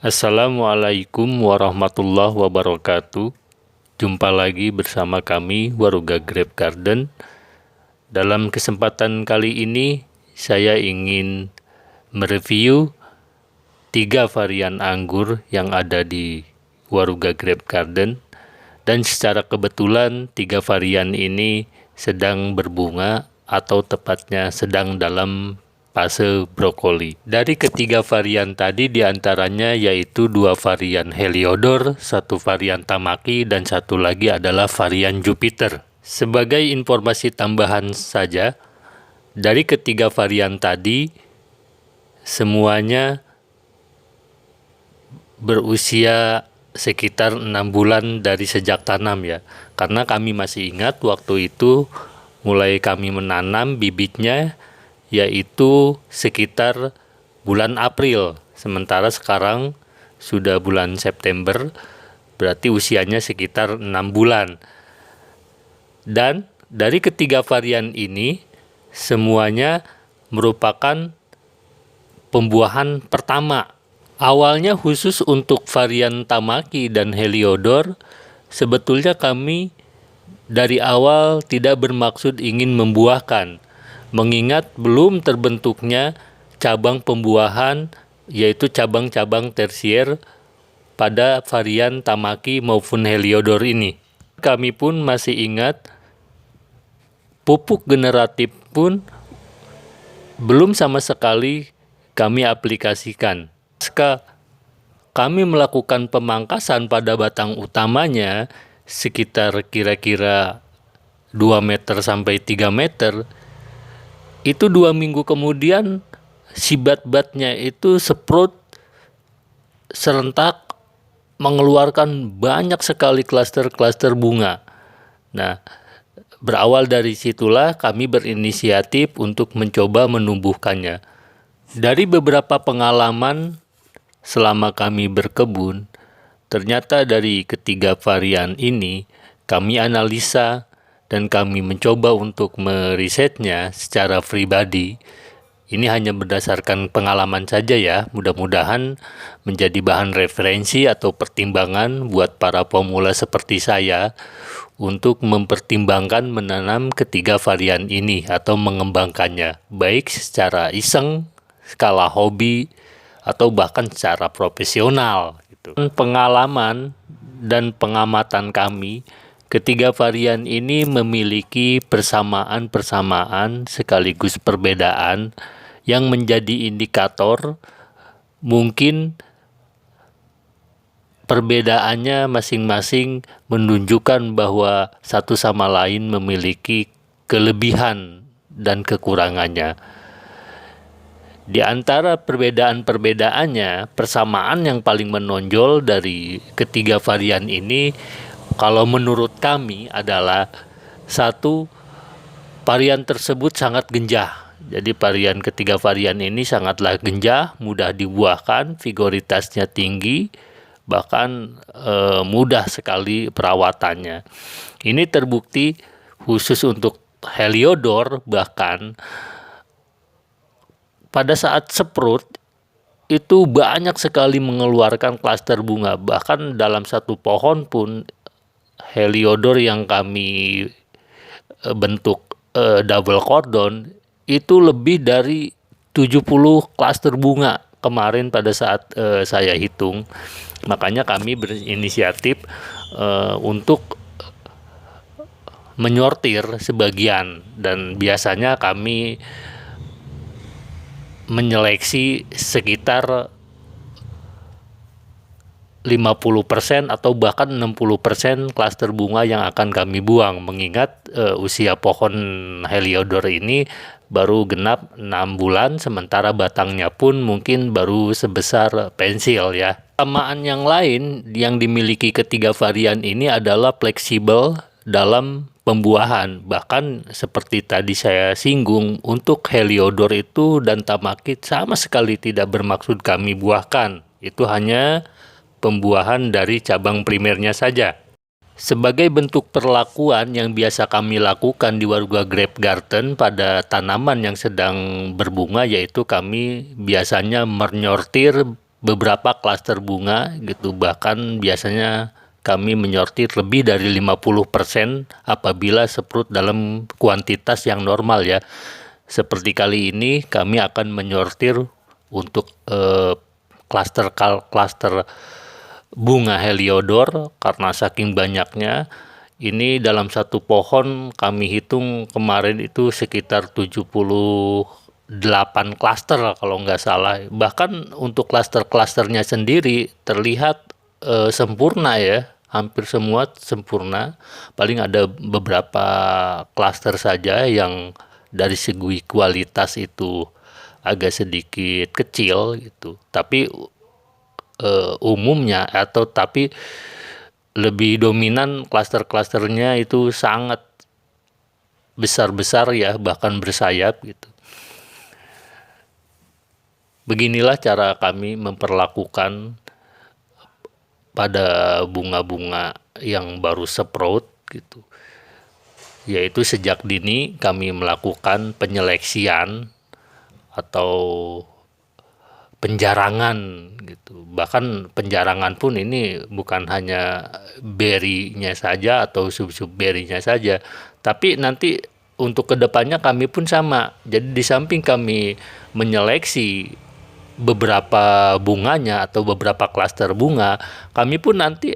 Assalamualaikum warahmatullahi wabarakatuh. Jumpa lagi bersama kami Waruga Grape Garden. Dalam kesempatan kali ini saya ingin mereview 3 varian anggur yang ada di Waruga Grape Garden. Dan secara kebetulan 3 varian ini sedang berbunga atau tepatnya sedang dalam fase brokoli. Dari ketiga varian tadi diantaranya yaitu 2 varian Heliodor, 1 varian Tamaki, dan 1 lagi adalah varian Jupiter. Sebagai informasi tambahan saja, dari ketiga varian tadi semuanya berusia sekitar 6 bulan dari sejak tanam ya. Karena kami masih ingat waktu itu mulai kami menanam bibitnya yaitu sekitar bulan April, sementara sekarang sudah bulan September, berarti usianya sekitar 6 bulan. Dan dari ketiga varian ini semuanya merupakan pembuahan pertama. Awalnya khusus untuk varian Tamaki dan Heliodor, sebetulnya kami dari awal tidak bermaksud ingin membuahkan, mengingat belum terbentuknya cabang pembuahan yaitu cabang-cabang tersier pada varian Tamaki maupun Heliodor ini. Kami pun masih ingat pupuk generatif pun belum sama sekali kami aplikasikan. Kami melakukan pemangkasan pada batang utamanya sekitar kira-kira 2 meter sampai 3 meter. Itu 2 minggu kemudian si bat-batnya itu sprout serentak mengeluarkan banyak sekali klaster-klaster bunga. Nah, berawal dari situlah kami berinisiatif untuk mencoba menumbuhkannya. Dari beberapa pengalaman selama kami berkebun, ternyata dari ketiga varian ini kami analisa dan kami mencoba untuk merisetnya secara pribadi. Ini hanya berdasarkan pengalaman saja ya, mudah-mudahan menjadi bahan referensi atau pertimbangan buat para pemula seperti saya untuk mempertimbangkan menanam ketiga varian ini atau mengembangkannya, baik secara iseng, skala hobi, atau bahkan secara profesional gitu. Pengalaman dan pengamatan kami, ketiga varian ini memiliki persamaan-persamaan sekaligus perbedaan yang menjadi indikator mungkin perbedaannya masing-masing menunjukkan bahwa satu sama lain memiliki kelebihan dan kekurangannya. Di antara perbedaan-perbedaannya, persamaan yang paling menonjol dari ketiga varian ini, kalau menurut kami adalah satu, varian tersebut sangat genjah. Jadi ketiga varian ini sangatlah genjah, mudah dibuahkan, vigoritasnya tinggi, bahkan mudah sekali perawatannya. Ini terbukti khusus untuk Heliodor, bahkan pada saat sprout itu banyak sekali mengeluarkan klaster bunga. Bahkan dalam satu pohon pun Heliodor yang kami bentuk double cordon itu lebih dari 70 klaster bunga kemarin pada saat saya hitung. Makanya kami berinisiatif untuk menyortir sebagian, dan biasanya kami menyeleksi sekitar 50% atau bahkan 60% klaster bunga yang akan kami buang, mengingat usia pohon Heliodor ini baru genap 6 bulan, sementara batangnya pun mungkin baru sebesar pensil ya. Kesamaan yang lain yang dimiliki ketiga varian ini adalah fleksibel dalam pembuahan. Bahkan seperti tadi saya singgung, untuk Heliodor itu dan Tamaki sama sekali tidak bermaksud kami buahkan. Itu hanya pembuahan dari cabang primernya saja. Sebagai bentuk perlakuan yang biasa kami lakukan di Waruga Grape Garden pada tanaman yang sedang berbunga, yaitu kami biasanya menyortir beberapa klaster bunga gitu. Bahkan biasanya kami menyortir lebih dari 50% apabila seprut dalam kuantitas yang normal ya. Seperti kali ini kami akan menyortir untuk klaster bunga heliodor karena saking banyaknya. Ini dalam satu pohon kami hitung kemarin itu sekitar 78 klaster kalau nggak salah. Bahkan untuk klaster-klasternya sendiri terlihat sempurna ya, hampir semua sempurna. Paling ada beberapa klaster saja yang dari segi kualitas itu agak sedikit kecil gitu. Tapi umumnya tapi lebih dominan klaster-klasternya itu sangat besar-besar ya, bahkan bersayap gitu. Beginilah cara kami memperlakukan pada bunga-bunga yang baru sprout gitu. Yaitu sejak dini kami melakukan penyeleksian atau penjarangan gitu. Bahkan penjarangan pun ini bukan hanya berry-nya saja atau sub-sub berry-nya saja, tapi nanti untuk kedepannya kami pun sama. Jadi di samping kami menyeleksi beberapa bunganya atau beberapa klaster bunga, kami pun nanti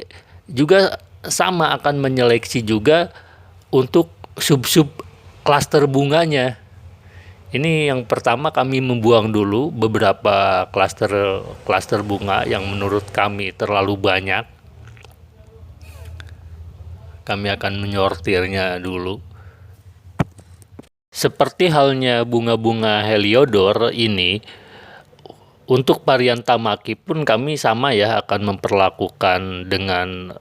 juga sama akan menyeleksi juga untuk sub-sub klaster bunganya. Ini yang pertama kami membuang dulu beberapa klaster bunga yang menurut kami terlalu banyak. Kami akan menyortirnya dulu. Seperti halnya bunga-bunga heliodor ini, untuk varian Tamaki pun kami sama ya, akan memperlakukan dengan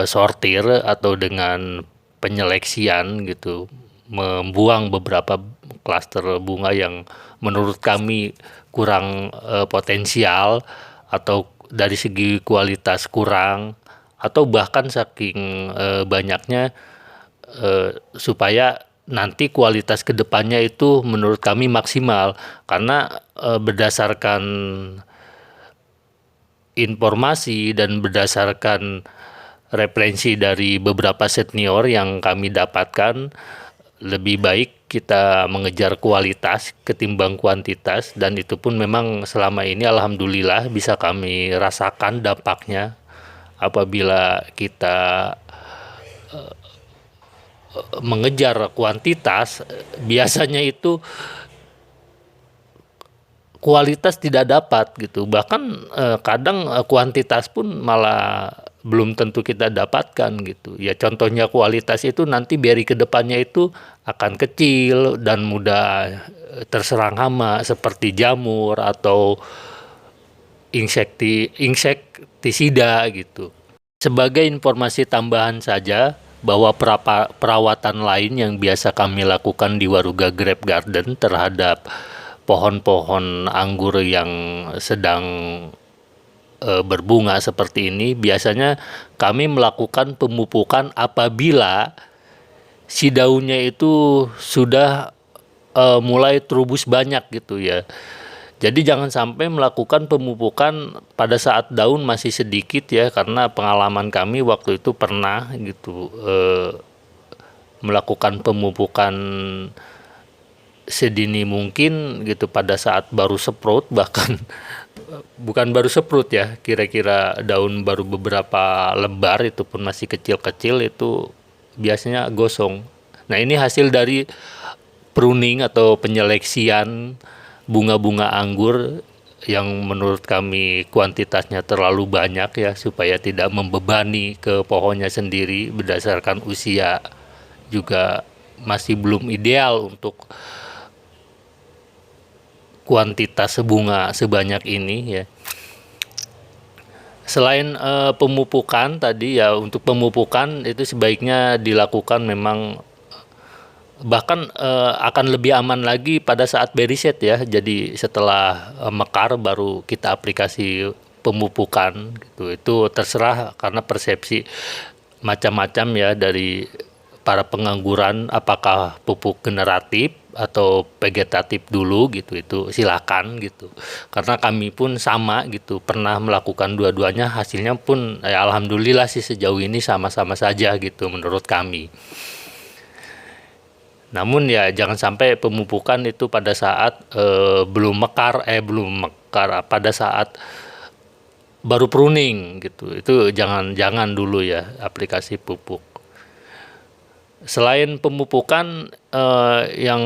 sortir atau dengan penyeleksian gitu, membuang beberapa klaster bunga yang menurut kami kurang potensial atau dari segi kualitas kurang, atau bahkan saking banyaknya supaya nanti kualitas kedepannya itu menurut kami maksimal. Karena berdasarkan informasi dan berdasarkan referensi dari beberapa senior yang kami dapatkan, lebih baik kita mengejar kualitas ketimbang kuantitas, dan itu pun memang selama ini alhamdulillah bisa kami rasakan dampaknya. Apabila kita mengejar kuantitas, biasanya itu kualitas tidak dapat gitu. Bahkan kadang kuantitas pun malah belum tentu kita dapatkan gitu. Ya contohnya kualitas itu nanti berry kedepannya itu akan kecil dan mudah terserang hama seperti jamur atau insektisida gitu. Sebagai informasi tambahan saja, bahwa perawatan lain yang biasa kami lakukan di Waruga Grape Garden terhadap pohon-pohon anggur yang sedang berbunga seperti ini, biasanya kami melakukan pemupukan apabila si daunnya itu sudah mulai terubus banyak gitu ya. Jadi jangan sampai melakukan pemupukan pada saat daun masih sedikit ya, karena pengalaman kami waktu itu pernah gitu melakukan pemupukan sedini mungkin gitu pada saat baru sprout, bahkan bukan baru sprout ya, kira-kira daun baru beberapa lembar itu pun masih kecil-kecil, itu biasanya gosong. Nah ini hasil dari pruning atau penyeleksian bunga-bunga anggur yang menurut kami kuantitasnya terlalu banyak ya, supaya tidak membebani ke pohonnya sendiri. Berdasarkan usia juga masih belum ideal untuk kuantitas bunga sebanyak ini ya. Selain pemupukan tadi ya, untuk pemupukan itu sebaiknya dilakukan memang bahkan akan lebih aman lagi pada saat berry set ya. Jadi setelah mekar baru kita aplikasi pemupukan gitu. Itu terserah karena persepsi macam-macam ya dari para pengangguran, apakah pupuk generatif atau vegetatif dulu gitu, itu silakan gitu. Karena kami pun sama gitu, pernah melakukan dua-duanya, hasilnya pun ya alhamdulillah sih sejauh ini sama-sama saja gitu menurut kami. Namun ya jangan sampai pemupukan itu pada saat belum mekar, pada saat baru pruning gitu. Itu jangan dulu ya aplikasi pupuk. Selain pemupukan, yang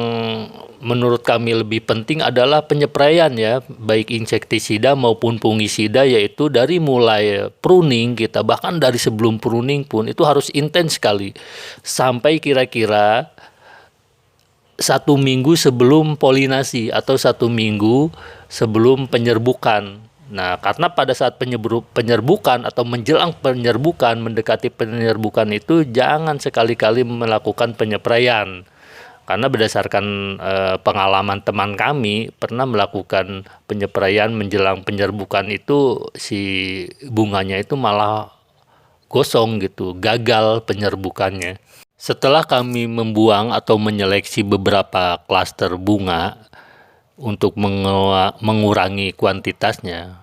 menurut kami lebih penting adalah penyepraian ya, baik insektisida maupun fungisida, yaitu dari mulai pruning kita, bahkan dari sebelum pruning pun itu harus intens sekali, sampai kira-kira 1 minggu sebelum polinasi atau 1 minggu sebelum penyerbukan. Nah, karena pada saat penyerbukan atau menjelang penyerbukan, mendekati penyerbukan itu jangan sekali-kali melakukan penyepraian. Karena berdasarkan pengalaman teman kami pernah melakukan penyepraian menjelang penyerbukan itu si bunganya itu malah gosong gitu, gagal penyerbukannya. Setelah kami membuang atau menyeleksi beberapa klaster bunga untuk mengurangi kuantitasnya,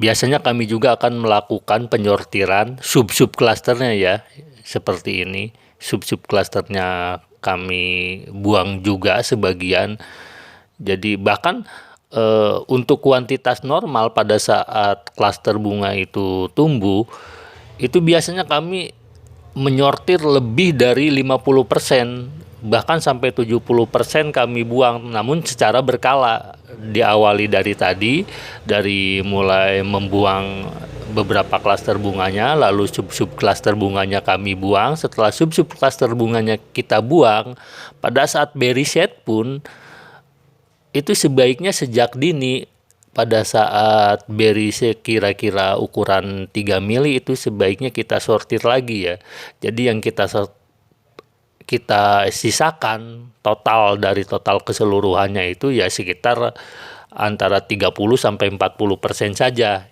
biasanya kami juga akan melakukan penyortiran sub-sub klasternya ya, seperti ini. Sub-sub klasternya kami buang juga sebagian. Jadi bahkan untuk kuantitas normal pada saat klaster bunga itu tumbuh, itu biasanya kami menyortir lebih dari 50%, bahkan sampai 70% kami buang, namun secara berkala. Diawali dari mulai membuang beberapa klaster bunganya, lalu sub-sub klaster bunganya kami buang. Setelah sub-sub klaster bunganya kita buang, pada saat berry set pun itu sebaiknya sejak dini. Pada saat berry kira-kira ukuran 3 mili itu sebaiknya kita sortir lagi ya. Jadi yang kita sisakan dari total keseluruhannya itu ya sekitar antara 30-40% saja.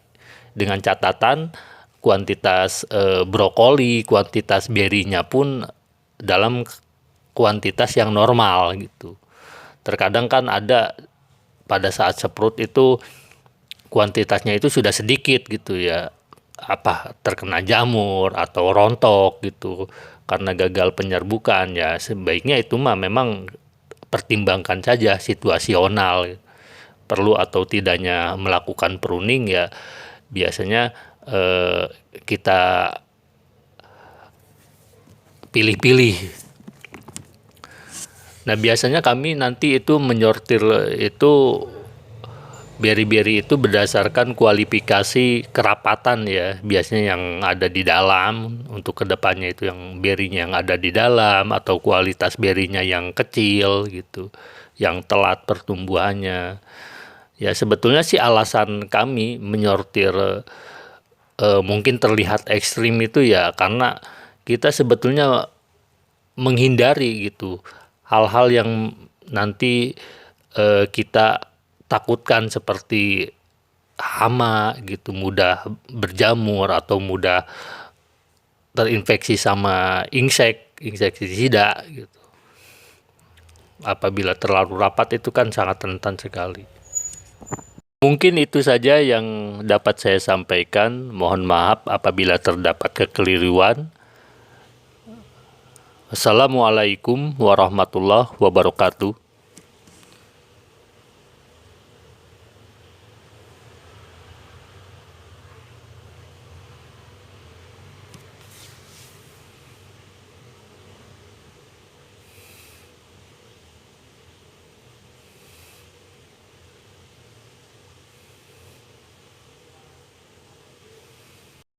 Dengan catatan kuantitas brokoli, kuantitas berry-nya pun dalam kuantitas yang normal gitu. Terkadang kan ada pada saat seprut itu kuantitasnya itu sudah sedikit gitu ya, terkena jamur atau rontok gitu karena gagal penyerbukan, ya sebaiknya itu memang pertimbangkan saja situasional, perlu atau tidaknya melakukan pruning ya biasanya kita pilih-pilih. Nah, biasanya kami nanti itu menyortir itu beri-beri itu berdasarkan kualifikasi kerapatan ya. Biasanya yang ada di dalam, untuk kedepannya itu yang berinya yang ada di dalam, atau kualitas berinya yang kecil gitu, yang telat pertumbuhannya. Ya sebetulnya sih alasan kami menyortir mungkin terlihat ekstrim itu ya karena kita sebetulnya menghindari gitu hal-hal yang nanti kita takutkan, seperti hama gitu, mudah berjamur atau mudah terinfeksi sama insektisida gitu. Apabila terlalu rapat itu kan sangat rentan sekali. Mungkin itu saja yang dapat saya sampaikan. Mohon maaf apabila terdapat kekeliruan. Assalamualaikum warahmatullahi wabarakatuh.